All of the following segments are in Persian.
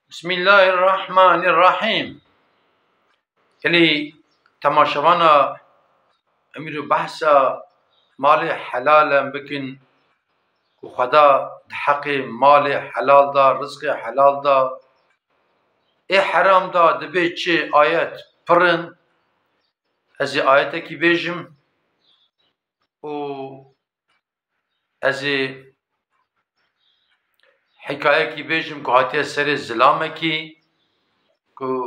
بسم الله الرحمن الرحیم. یعنی تماشاوانا امیر بحث مال حلال بکن و خدا حق مال حلال دا رزق حلال دا ای حرام دا دبی چه آیت پرن از آیت کی بیجم و از حکایه کی بیجم که هاتی سر زلامه کی که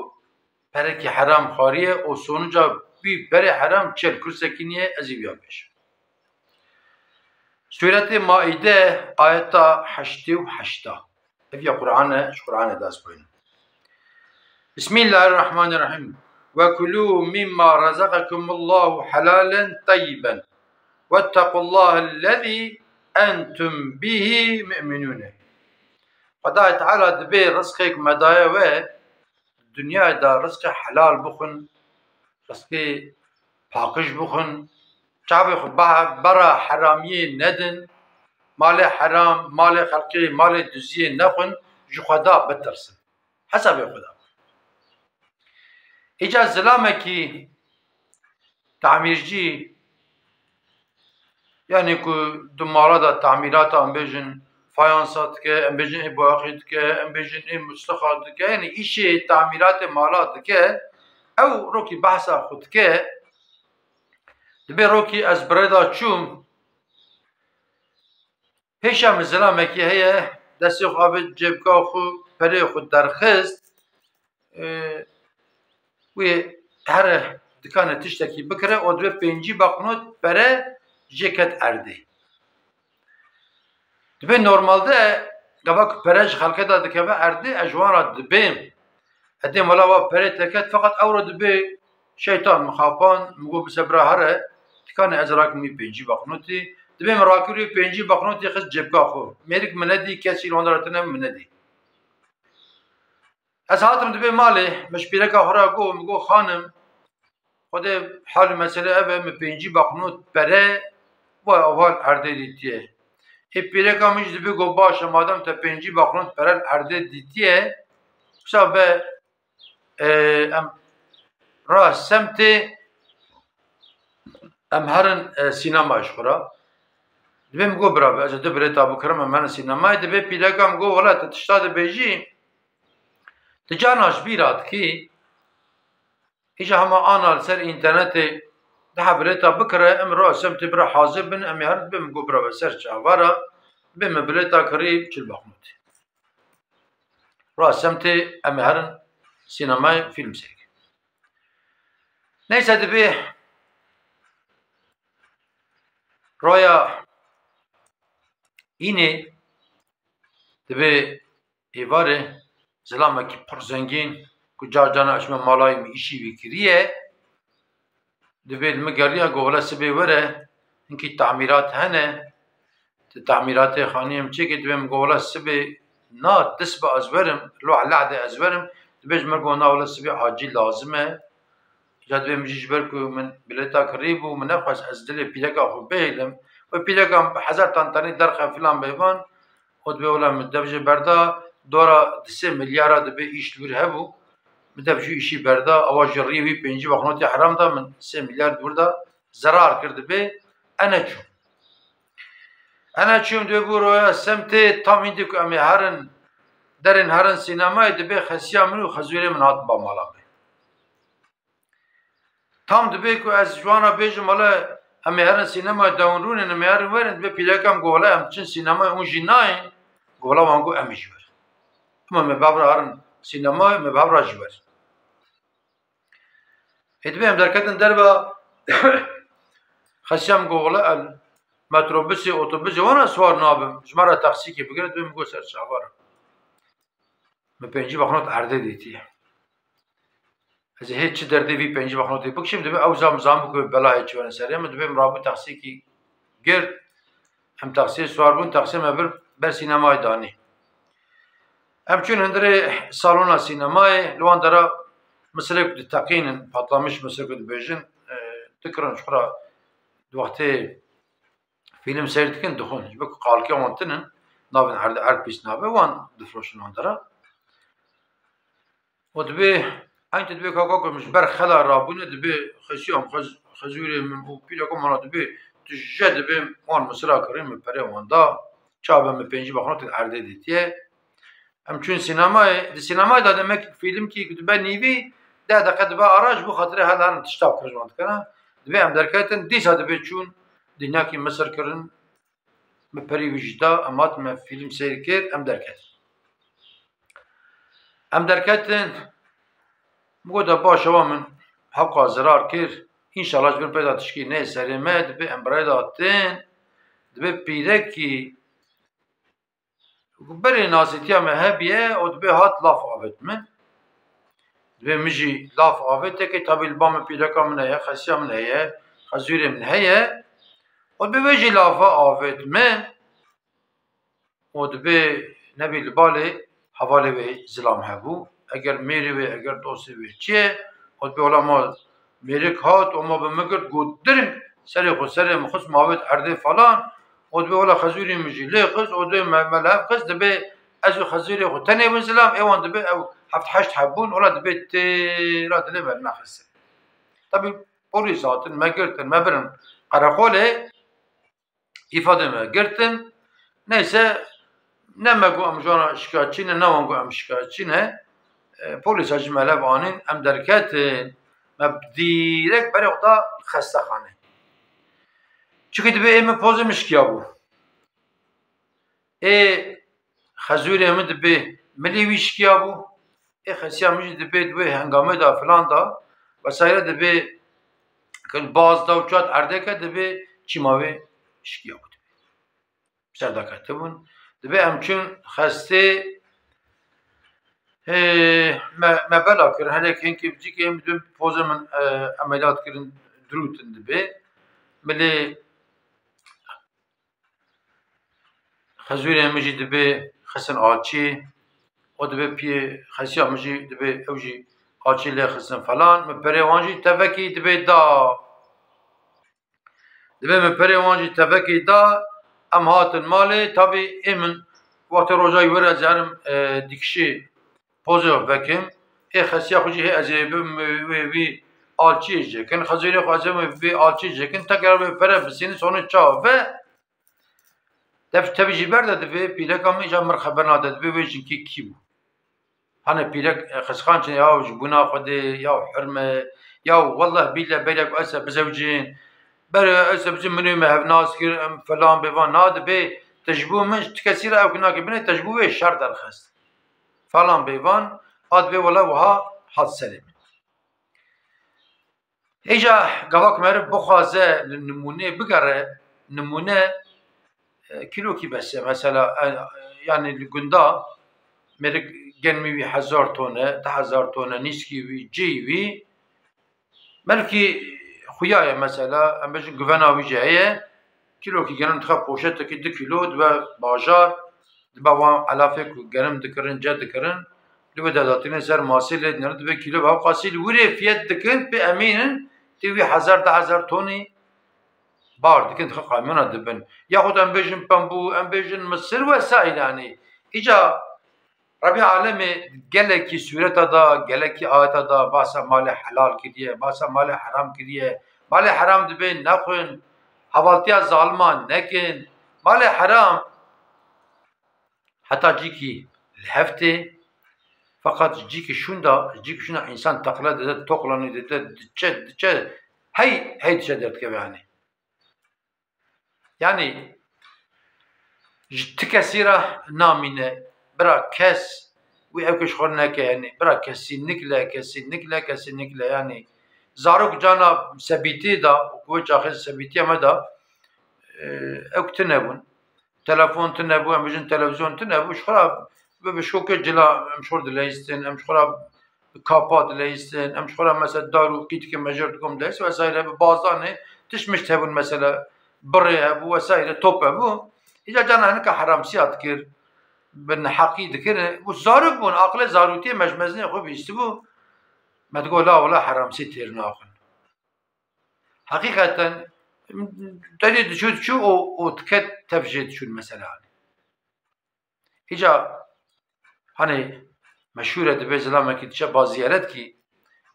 پرکی حرام خاریه و سونجا بی بره حرام چل کرسکینیه ازی بیا بیشم. سورة مائده آیت 88. افیا قرآن دست بین. بسم الله الرحمن الرحیم. وكلوا مما رزقكم الله حلالا طيبا واتقوا الله الذي أنتم به مؤمنون. خدا تعالى دبي رزقك مدايا و دنیا دا رزق حلال بخن، رزق پاکش بخن، چاوی خود برا حرامیه ندن، مال حرام، مال خلقی، مال دوزیه نخون، جو خدا بترسن حسب خدا. ایجا ظلامه کی تعمیرجی یعنی که دمارا دا تعمیرات هم بیجن فایانسات که هم بیجن باقید که هم بیجن مستخاد که یعنی ایشه تعمیرات مالات که او روکی بحثا خود که دبی روکی از بردا چوم پیشم ظلامه کی هیه دستی خواب جبکا خو پره خود درخست و هر دکان تشتکی بکره و دبی پینجی باقنوت پره جکت ارده دبی نورمال ده گواه پرش خلقه داده که ارده اجوان را دبیم ادیم ولا و پره تکت فقط او را دبی شیطان مخافان مگو بسبره هره دکان ازراک می پینجی باقنوتی دبی مراکوری پینجی باقنوتی خست جبکا خو میرک مندی کسی لوندراتنه مندی از هاتم دبی مالی مشپیره که خورا گو مگو خانم خود حال مسئله اوه می پینجی باقنوت پره و اول ارده دیتیه ای پیره که میش دبی گو باشه مادم تا پینجی باقنوت پره ارده دیتیه بسا به ام راه سمت ام هرن سینماش خورا دبی مگو برا به از دو بره تابو کرم من سینمای دبی پیره که مگو ولا تشتاد بیجی تجاناش بیراد کی ایجا همه آنال سر اینترنت ده بلیتا بکره ام را سمت برا حاضر بن امی هرد بیم گو برا بسر چاوارا بیم بلیتا کریب چل باقنوتی را سمت امی هرن سینمای فیلم سیک نیسه دبی رایا اینه دبی ایواره زلامه کی پر زنگین کجا جانا اشما مالای می ایشی ویکریه دبی المگریا گولا سبی وره اینکی تعمیرات هنه تعمیرات خانیم چه که دبی مگولا سبی نا دست با ازورم لو علعده ازورم دبیش مرگو نا ولا سبی عاجی لازمه جا دبی مجیش برکو من بلیتا کریبو من نخواست از دل پیلکا خو بیلم و پیلکا حضر تانتانی درخه فلان بیوان و دبی ولا مدبجه بردا دورا 3 میلیارد دبی ایش لور هبو مدبجه ایشی بردا اواج ریوی پینجی باقنوتی حرام دا من 3 میلیارد بردا zarar کرده به انا چوم دو برو سمت tam indi که امی هرن درن هرن سینمای دبی خسیا منو خزوری من هات با مالا بی tam دبی که از جوانا بیجم مالا امی هرن سینمای داون امی هرن ورن دبی پیلکم گولا همچین سینمای اون جناین گولا وانگو امی جور اما مبابر هرن سینمای مبابر جور دبی هم درکتن در با خسیام گولا متروبسی اتوبوسی وانا سوار نابم جمارا تاکسی کی بگیرد بهم گو سر چاوارم من پنجی باقنوت ارده دیتیه از هیچ چی درده وی پنجی باقنوتی بکشیم دبی اوزام زام بکو بلا هیچ وان سریم دبی مرابط تاکسی کی گرد هم تاکسی سوار بون تاکسی مبر بر سینمای دانی همچون هندره سالونا سینمای لوان درا مثلا کد تقینن پاتلاmış مثلا کد بیجن تکران شخرا وقتی فیلم سیرتکن دخون بک قالکی وانتنن نابن هر پیس نابه وان دفروشن اندرا ودبي أنت دبي كاكا مش بر خلا رابونه دبي خشيام خزوري من بيدا كم أنا دبي تجد دبي وان مسرا كريم بري واندا شابه من بينجي بخنات العرض ديتيه هم چون سينما دا demek فيلم كي دبي نيفي ده قد با أراج بو خاطر هلا تشتاق كرجوانت كنا دبي هم دركاتن ديسا دبي چون دنيا كي مصر كرن مبري وجدا أمات ما فيلم سير كير أم دركاتن بودا باشوا من حقا زرار كير إن شاء الله جبر بيدا تشكي نه سرمه دبي أم برايداتن دبي بيركي بري ناسيتيا مهبيه و دبي هات لاف آفت من دبي مجي لاف آفت كي طبي البام بيركا من هيا خسيا من هيا خزوري من هيا و دبي بيجي لافا آفت من و دبي نبي البالي حواله به زلام هبو اگر میری و اگر دوستی و چیه خود به علما میری هات و ما به مگرد گود درم سری خود سری مخص ماوت عرضه فلان خود به ولا خزوری میجی لی قص و دو ملعب قص دبی از خزوری خود تنی بن زلام ایوان دبی او هفت هشت حبون ولا دبی تیرا دلی بر نخسه طبی پولیساتن مگرتن مبرن قرقوله ifade مگرتن neyse ne megu am jana şikayetçi ne wangu am şikayetçi ne polis acmele banin em derketin me direkt beri oda xestaxane çünkü dibe eme pozemiş ki bu xezûrê min dibe milî wî şikiya bû xesiya min jî dibe divê hengamê da filan da vesaire dibe baz da û çat erdeke dibe çîma wê şikiya bû dibe serdaketibûn dibe em çûn xestê me bela kirin helek hinkî bicîkê em dibin poza min emeliyat kirin dirûtin dibe milê xezûrê min jî dibe xesin açî o dibe piyê xesiya min jî dibe ew jî açî lê xesin falan min perê wan jî tevekî dibe da dibe min perê wan jî tevekî da em hatin malê tabî ê min وقتی روزای ور از هرم دیکشی پوزه وکیم خسیه خوشی هی از وی آلچی جکن خزیری خوازم وی آلچی جکن تکرار به پره بسینی سونی چا و دفت تبی جبر داده وی پیرک هم ایجا مر خبر ناداد وی ویجن کی بو هنه پیرک خسخان چنی یا جبونا خودی یا حرمه یا والله بیله بیلک اسا بزوجین بره اسا بزن منوی مهوناس کر فلان بیوان ناده بی تجبو من كثير او كنا كبني تجبو شر درخست فلان بيوان هاد بي ولا وها هاد سلم اجا قواك مرب بخازه نمونه بقره نمونه كيلو كي بس مثلا يعني الجندا مرق جنمي 1000 تونه 1000 تونه نيسكي وي جي وي ملكي خويايا مثلا ام بجن غفنا وي جايه کیلو کی گرم تخا پوشت کی 2 کیلو دو بازار دو وان علافه گرم دکرن جد دکرن دو داداتین سر ماسیل نه دو کیلو با قاصیل وری فیت دکن به امینن تیوی 1000 تونی بار دکن تخا قامونا دبن یا خود ام بجن بامبو ام بجن مصر وسائل yani اجا ربي عالمي گلکی صورت دا گلکی آیت دا باسا مال حلال کیه باسا مال حرام کیه مال حرام دبن نخون حوالتیا ظالمان نکن مال حرام حتی جیکی الهفته فقط جیکی شوندا انسان تقلا داده توقلانی داده دچه هی دچه درد که yani تکسیره نامینه برا کس وی اوکش خور نکه yani برا kesinlikle yani zarok cana sebiti da kuve çaxil sebiti ama da ev tinebun telefon tinebu em bijin televizyon tinebu şxora ve şoke cila em şxor dileystin em şxora kapa dileystin em şxora mesela daru kitke mecur dikom deys vesaire bazane tişmiş tebun mesela bire bu vesaire top bu İca cana hnika haramsiyat kir ben haqi dikir bu zarok bun akle zaruti mecmezne xo bisti bu ما تقول لا ولا حرام ستير ناخن حقيقة تريد شو وتكت تفجد شو المسألة هذه إجا هني مشهوره دبی زلمه کی تشه با زیارت کی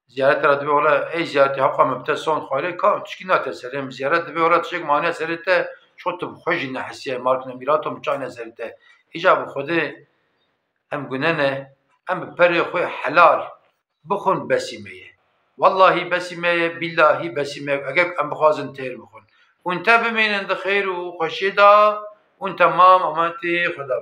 زیارت را دبی ولا ای زیارتی حقا مبتا سون خاله کام تشکی نات سرم زیارت دبی ولا تشک معنی سرته شوت بخوج نحسیه مارک نمیراتو مچانه سرته ایجاب خوده ام گننه ام پری خوی حلال بخون بسیمه والله بسیمه بالله بسیمه اگر ام بخوازن تیر بخون وانت بمینند خیر و خوشیدا وانت تمام امانتی خدا